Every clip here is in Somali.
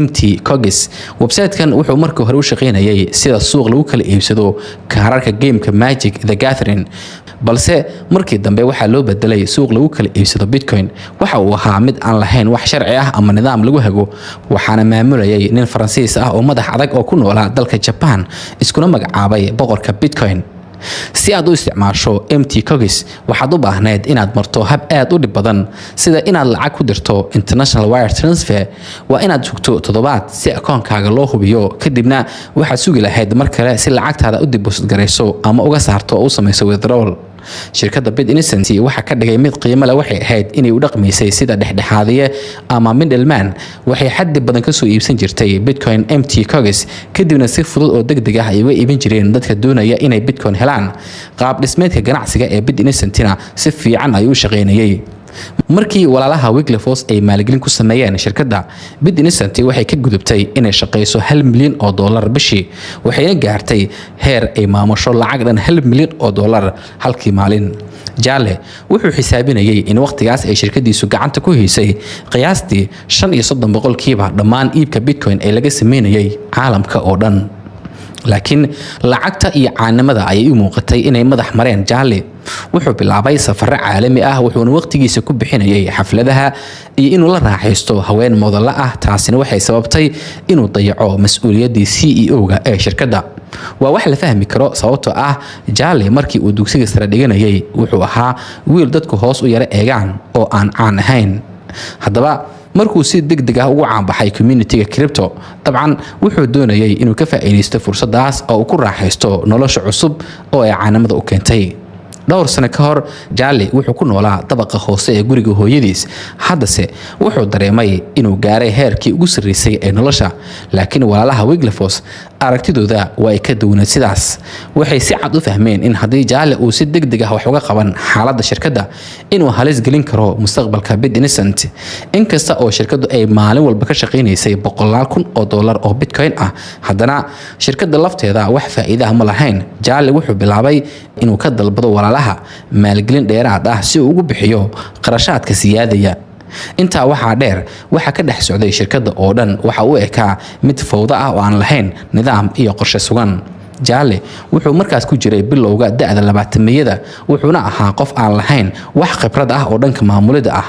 MT Cogis. website-kan wuxuu markii hore u shaqeynayay sida suuq lagu kala iibsado kaararka gameka Magic the Gathering, balse markii dambe waxaa loo bedelay suuq lagu kala iibsado Bitcoin. waxa uu ahaa mid aan lahayn wax sharci ah ama nidaam lagu hago, waxaana maamulayay nin Faransiis ah oo madax adag oo ku noolaa dalka Japan, iskuna magacaabay boqorka Bitcoin. si aad u isticmaasho MT Cogis waxaad u baahneed inaad marto hab aad u dhib badan, sida inaad lacag ku dirto international wire transfer. waa inaad sugto toddobaad si akoonkaaga loo hubiyo, kadibna waxaad sugi lahayd mar kale si lacagtaada u deposit garayso ama uga saarto oo u samayso withdrawal. shirkadda BitInnocent waxa ka dhigay mid qiimo leh waxay ahayd inay u dhaqmaysay sida dhexdhexaadiye ama middleman. waxay xaddi badan ka soo iibsan jirtay Bitcoin MT Cogis, kadibna si fudud oo degdeg ah ay uga iibin jireen dadka doonaya inay Bitcoin helaan. qaab dhismeedka ganacsiga ee BitInnocent-na si fiican ayuu u shaqeynayay. markii walaalaha Winklevoss ay maalgelin ku sameeyeen shirkadda, BitInnocent waxay ka gudubtay inay shaqeyso $1 milyan bishii, waxayna gaartay heer ay maamusho lacag dhan $1 milyan halkii maalin. Jale wuxuu xisaabinayay in waqtigaas ay shirkadiisu gacanta ku haysay qiyaastii 35% dhammaan iibka Bitcoin ee laga sameeyay caalamka oo dhan. laakiin lacagta iyo caanimada ayay u muuqatay inay madax mareen Jale. wuxuu bilaabay safaro caalami ah, wuxuuna waqtigiisa ku bixinayay xafladaha iyo inuu la raaxaysto haween model ah. taasina waxay sababtay inuu dayaco mas'uuliyadii CEO-ga ee shirkadda. waa wax la fahmi karo sababtoo ah Jale markii uu dugsiga sare dhiganayay wuxuu ahaa wiil dadku hoos u yara eegaan oo aan caan ahayn. haddaba markuu si degdeg ah ugu caanbaxay community-ga crypto, dabcan wuxuu doonayay inuu ka faa'iideysto fursadaas oo uu ku raaxaysto nolosha cusub oo ay caanimada u keentay. dhowr sano ka hor Jale wuxuu ku noolaa dabaqa hoose ee guriga hooyadiis, haddase wuxuu dareemay inuu gaaray heerkii ugu sarreysay ee nolosha. laakiin walaalaha Winklevoss aragtidooda waa ay ka duwanayd sidaas. waxay si cad u fahmeen in haddii Jale uu si degdeg ah wax uga qaban xaaladda shirkadda, inuu halis gelin karo mustaqbalka BitInnocent. inkasta oo shirkaddu ay maalin walba ka shaqeynaysay $100,000 oo Bitcoin ah, haddana shirkadda lafteeda wax faa'iido ah ma lahayn. Jale wuxuu bilaabay inuu ka dalbado walaalaha maalgelin dheeraad ah si uu ugu bixiyo qarashaadka siyaadaya. intaa waxaa dheer, waxa ka dhex socday shirkadda oo dhan waxa uu ekaa mid fawdo ah oo aan lahayn nidaam iyo qorshe sugan. Jale wuxuu markaas ku jiray bilowga da'da 20-meeyada, wuxuuna ahaa qof aan lahayn wax khibrad ah oo dhanka maamulida ah.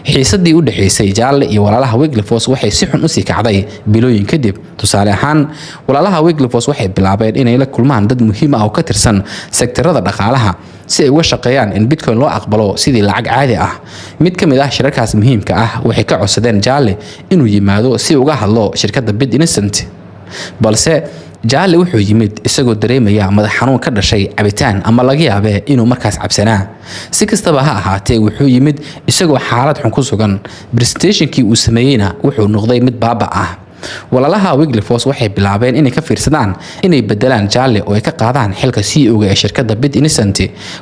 xiisadii u dhaxaysay Jale iyo walaalaha Winklevoss waxay si xun u sii kacday bilooyin kadib. tusaale ahaan, walaalaha Winklevoss waxay bilaabeen inay la kulmaan dad muhiim ah oo ka tirsan sektarada dhaqaalaha si ay uga shaqeeyaan in Bitcoin loo aqbalo sidii lacag caadi ah. mid ka mid ah shirarkaas muhiimka ah waxay ka codsadeen Jale inuu yimaado si uga hadlo shirkadda BitInnocent, balse Jale wuxuu yimid isagoo dareemaya madax xanuun ka dhashay cabitaan ama laga yaabee inuu markaas cabsanaa. si kastaba ha ahaatee, wuxuu yimid isagoo xaalad xun ku sugan. presentationkii uu sameeyeyna wuxuu noqday mid baaba ah. walaalaha Winklevoss waxay bilaabeen inay ka fiirsadaan inay bedelaan Jale oo ay ka qaadaan xilka CEO-ga ee shirkadda BitInnocent.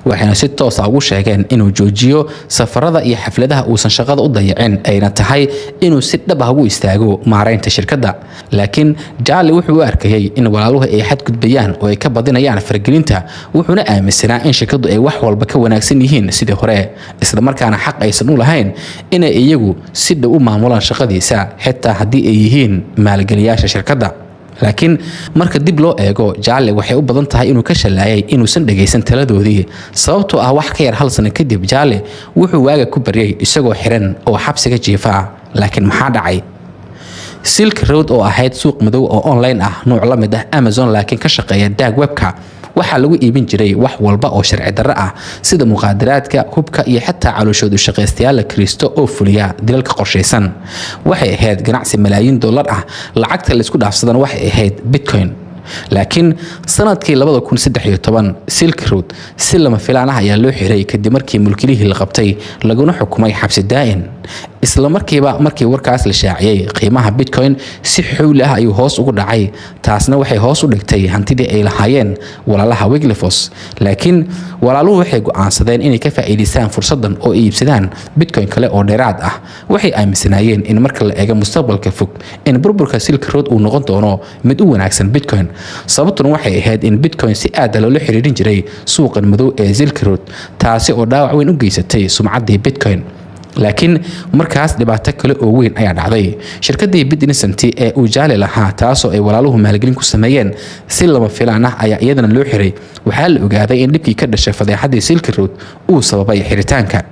waxayna si toos ah ugu sheegeen inuu joojiyo safarada iyo xafladaha uusan shaqada u dayacin, ayna tahay inuu si dhab ah ugu istaago maareynta shirkadda. laakiin Jale wuxuu u arkayay in walaaluhu ay xadgudbayaan oo ay ka badinayaan fargelinta, wuxuuna aaminsanaa in shirkaddu ay wax walba ka wanaagsan yihiin sidii hore, isla markaana xaq aysan u lahayn inay iyagu si dhow u maamulaan shaqadiisa xitaa haddii ay yihiin maalgeliyaasha shirkadda. laakiin marka dib loo eego, Jale waxay u badan tahay inuu ka shalaayay inuusan dhageysan taladoodii. sababtoo ah wax ka yar 1 sano kadib Jale wuxuu waaga ku baryay isagoo xiran oo xabsiga jiifa. laakiin maxaa dhacay? Silk Road oo ahayd suuq madow oo online ah, nooc la mid ah Amazon laakiin ka shaqeeya dark webka, waxaa lagu iibin jiray wax walba oo sharci darro ah sida muqaadaraadka, hubka iyo xitaa calooshoodu shaqaystayaal la Kristo oo fuliya dilalka qorshaysan. waxay ahayd ganacsi malaayiin dollar ah, lacagta la isku dhaafsadana waxay ahayd Bitcoin. laakiin sanadkii 2013 Silk Road si lama filaan ah ayaa loo xiray kadib markii mulkilihii la qabtay laguna xukumay xabsi daa'in. isla markiiba markii warkaas la shaaciyay, qiimaha Bitcoin si xawli ah ayuu hoos ugu dhacay. taasna waxay hoos u dhigtay hantidii ay lahaayeen walaalaha Winklevoss. laakiin walaaluhu waxay go'aansadeen inay ka faa'iideystaan fursadan oo iibsadaan Bitcoin kale oo dheeraad ah. waxay aaminsanaayeen in marka la eego mustaqbalka fog in burburka Silk Road uu noqon doono mid u wanaagsan Bitcoin. sababtuna waxay ahayd in Bitcoin si aad loola xiriirin jiray suuqan madow ee Silk Road, taasi oo dhaawac weyn u geysatay sumcaddii Bitcoin. laakiin markaas dhibaato kale oo weyn ayaa dhacday. shirkadii Bit-Innocent ee uu Jale lahaa taasoo ay walaaluhu maalgelin ku sameeyeen si lama filaan ah ayaa iyadana loo xiray. waxaa la ogaaday in dhibkii ka dhashay fadeexadii Silk Road uu sababay xiritaanka.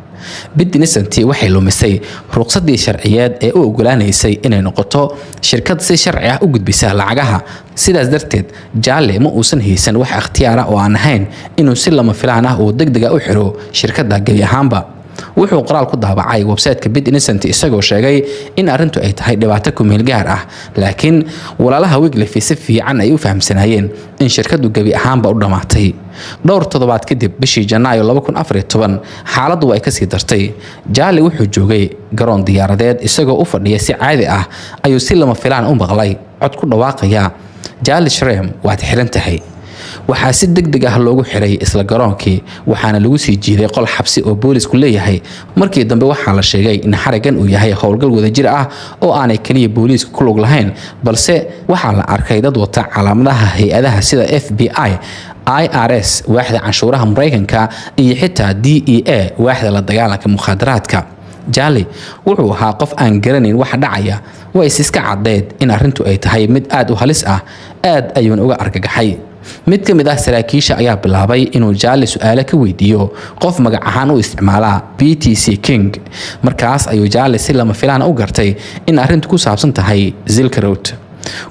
Bit-Innocent waxay lumisay ruqsadii sharciyeed ee u ogolaanaysay inay noqoto shirkad si sharci ah u gudbisa lacagaha. sidaas darteed Jale ma uusan haysan wax ikhtiyaar ah oo aan ahayn inuu si lama filaan ah oo degdeg ah u xiro shirkadda gabi ahaanba. wuxuu qoraal ku daabacay website-ka Bit-Innocent isagoo sheegay in arrintu ay tahay dhibaato ku meel gaar ah, laakiin walaalaha Wiglaf si fiican ay u fahamsanayeen in shirkaddu gabi ahaanba u dhamaatay. dhowr toddobaad kadib bishii Janaayo 2014 xaaladdu way ka sii dartay. Jale wuxuu joogay garoon diyaaradeed isagoo u fadhiya si caadi ah ayuu si lama filaan u maqlay cod ku dhawaaqaya Jale Shrem waad xiran tahay. waxaa si degdeg ah loogu xiray isla garoonkii waxaana lagu sii jiiday qol xabsi oo boolisku leeyahay. markii dambe waxaa la sheegay in xarigan uu yahay howlgal wadajir ah oo aanay kaliya booliisku ku lug lahayn, balse waxaa la arkay dad wata calaamadaha hay-adaha sida FBI, IRS waaxda canshuuraha Mareykanka iyo xitaa DEA waaxda la dagaalanka mukhaadaraadka. Jale wuxuu ahaa qof aan garanayn waxa dhacaya, way iska cadeed in arrintu ay tahay mid aad u halis ah, aad ayuuna uga argagaxay. mid ka mid ah saraakiisha ayaa bilaabay inuu Jale su'aalo ka weydiiyo qof magac ahaan u isticmaala BTC King. markaas ayuu Jale si lama filaan u gartay in arrintu ku saabsan tahay Silk Road.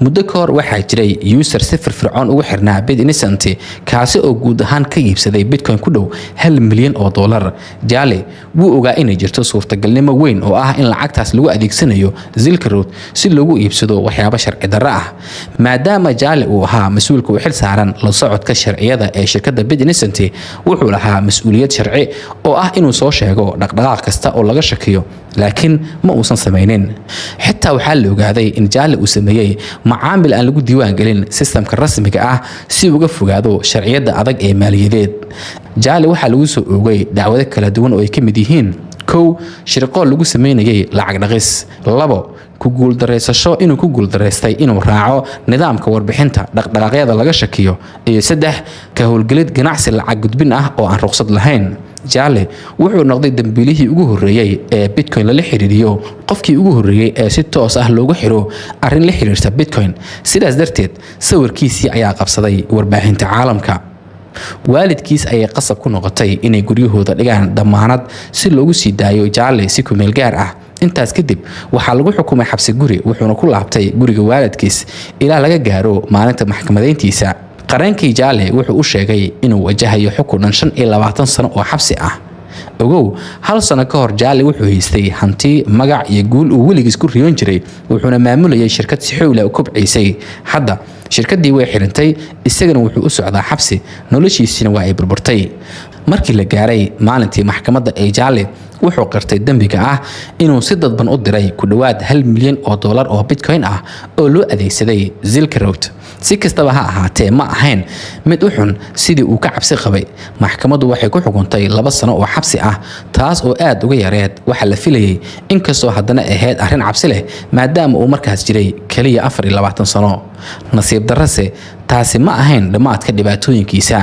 muddo ka hor waxaa jiray user si firfircoon ugu xirnaa Bit-Innocent kaasi oo guud ahaan ka iibsaday Bitcoin ku dhow $1 milyan. Jale wuu ogaa inay jirto suurtagalnimo weyn oo ah in lacagtaas lagu adeegsanayo Silk Road si loogu iibsado waxyaabo sharci darro ah. maadaama Jale uu ahaa mas'uulka u xil saaran la socodka sharciyada ee shirkadda Bit-Innocent, wuxuu lahaa mas'uuliyad sharci oo ah inuu soo sheego dhaqdhaqaaq kasta oo laga shakiyo, laakiin ma uusan samaynin. xitaa waxaa la ogaaday in Jale uu sameeyay macaamil aan lagu diiwaan gelin sistamka rasmiga ah si uga fogaado sharciyada adag ee maaliyadeed. Jale waxaa lagu soo oogay dacwado kala duwan oo ay ka mid yihiin: 1. shirqool lagu sameynayay lacag dhaqis; 2. ku guuldareysasho inuu ku guuldareystay inuu raaco nidaamka warbixinta dhaqdhaqaaqyada laga shakiyo; iyo 3. ka howlgelid ganacsi lacag gudbin ah oo aan ruqsad lahayn. Jale wuxuu noqday dambiilihii ugu horeeyay ee Bitcoin la xiriiriyo, qofkii ugu horeeyay ee si toos ah loogu xiro arrin la xiriirta Bitcoin. sidaas darteed sawirkiisii ayaa qabsaday warbaahinta caalamka. waalidkiis ayay qasab ku noqotay inay guryahooda dhigaan damaanad si loogu sii daayo Jale si ku meel gaar ah. intaas kadib waxaa lagu xukumay xabsi guri, wuxuuna ku laabtay guriga waalidkiis ilaa laga gaaro maalinta maxkamadeyntiisa. qareenkii Jale wuxuu u sheegay inuu wajahayo xukun 25 sano oo xabsi ah. ogow, 1 sano ka hor Jale wuxuu haystay hanti, magac iyo guul uu weligiis ku riyoon jiray, wuxuuna maamulayay shirkad si xoog leh u kobcisay. hadda shirkaddii way xirintay, isagana wuxuu u socdaa xabsi, noloshiisina waa ay burburtay. markii la gaaray maalintii maxkamadda ee Jale wuxuu qirtay dambiga ah inuu si dadban u diray ku dhawaad $1 milyan oo Bitcoin ah oo loo adeegsaday Silk Road. si kastaba ha ahaatee ma ahayn mid u xun sidii uu ka cabsi qabay. maxkamaddu waxay ku xukuntay 2 sano oo xabsi ah, taas oo aad uga yareed waxa la filayay, inkastoo haddana ahayd arrin cabsi leh maadaama uu markaas jiray kaliya 24 sano. nasiib darrase taasi ma ahayn dhamaadka dhibaatooyinkiisa.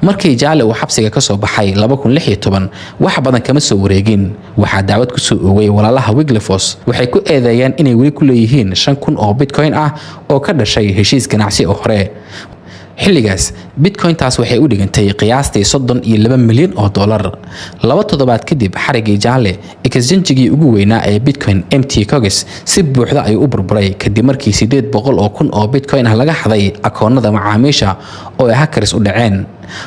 markii Jale uu xabsiga ka soo baxay 2016 wax badan kama soo wareegin. waxaa dacwad ku soo oogay walaalaha Wiglaf. waxay ku eedeeyeen inay weli ku leeyihiin 5,000 oo Bitcoin ah oo ka dhashay heshiis ganacsi oo hore. xilligaas Bitcoin taas waxay u dhigantay qiyaastii $32 milyan. 2 toddobaad kadib xarigii Jale, exchange-gii ugu weynaa ee Bitcoin Mt. Gox si buuxda ayuu u burburay kadib markii 800,000 oo Bitcoin ah laga xaday akoonnada macaamiisha oo ay hackers u dhaceen.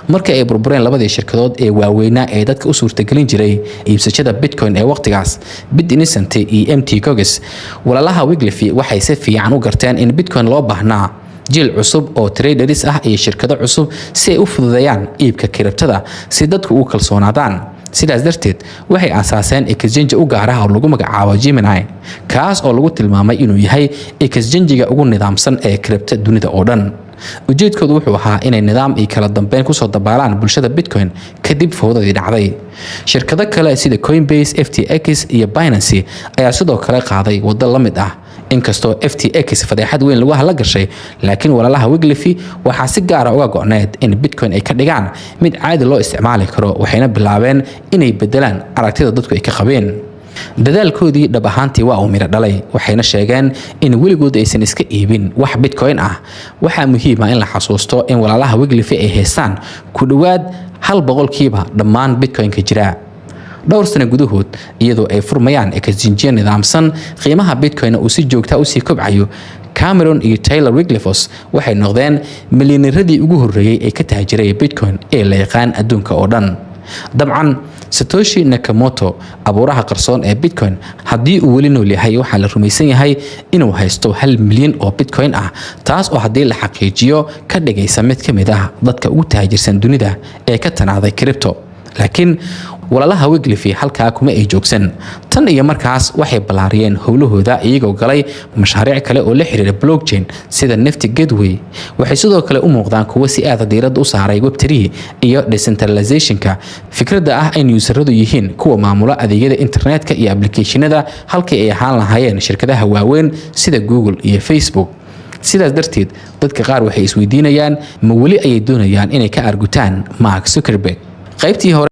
markii ay burbureen labadii shirkadood ee waaweynaa ee dadka u suurtagelin jiray iibsashada Bitcoin ee waqtigaas, Bit-Innocent iyo Mt. Gox, walaalaha Wiglaf waxay si fiican u garteen in Bitcoin loo baahnaa jiil cusub oo traders ah iyo shirkado cusub si ay u fududeeyaan iibka kiribtada si dadku u kalsoonaadaan. sidaas darteed waxay aasaaseen exchange u gaar ah oo lagu magacaabo Gemini, kaas oo lagu tilmaamay inuu yahay exchange-ga ugu nidaamsan ee kiribta dunida oo dhan. ujeedkoodu wuxuu ahaa inay nidaam iyo kala dambeyn ku soo dabaalaan bulshada Bitcoin kadib fowdadii dhacday. shirkado kale sida Coinbase, FTX iyo Binance ayaa sidoo kale qaaday waddo la mid ah. inkastoo FTX fadeexad weyn lagu hala gashay, laakiin walaalaha Wiglaf waxaa si gaar ah uga go'need in Bitcoin ay ka dhigaan mid caadi loo isticmaali karo, waxayna bilaabeen inay bedelaan aragtida dadku ay ka qabeen. dadaalkoodii dhab ahaantii waa uu miro dhalay waxayna sheegeen in weligood aysan iska iibin wax bitcoin ah. waxaa muhiim ah in la xasuusto in walaalaha Wiglify ay haystaan ku dhawaad 100% dhammaan bitcoin-ka jira. dhowr sano gudahood iyadoo ay furmayaan exchange nidaamsan qiimaha bitcoin uu si joogta u sii kobcayo, Cameron iyo Taylor Wiglifos waxay noqdeen milyaneeradii ugu horeeyay ee ka taajiray bitcoin ee la yaqaan adduunka oo dhan. dabcan Satoshi Nakamoto abuuraha qarsoon ee bitcoin haddii uu weli nool yahay waxaa la rumaysan yahay inuu haysto 1 milyan oo bitcoin ah, taas oo haddii la xaqiijiyo ka dhigaysa mid ka mid ah dadka ugu taajirsan dunida ee ka tanaaday crypto. laakiin walaalaha Wiglify halkaa kuma ay joogsan. tan iyo markaas waxay balaariyeen howlahooda iyagoo galay mashaariic kale oo la xiriira blockchain sida Nifty Gateway. waxay sidoo kale u muuqdaan kuwa si aad diirada u saaray Web3 iyo decentralization-ka, fikradda ah in useradu yihiin kuwa maamula adeegyada internetka iyo applicationada halkii ay ahaan lahaayeen shirkadaha waaweyn sida Google iyo Facebook. sidaas darteed dadka qaar waxay isweydiinayaan ma weli ay doonayaan inay ka argutaan Mark Zuckerberg. qaybtii hore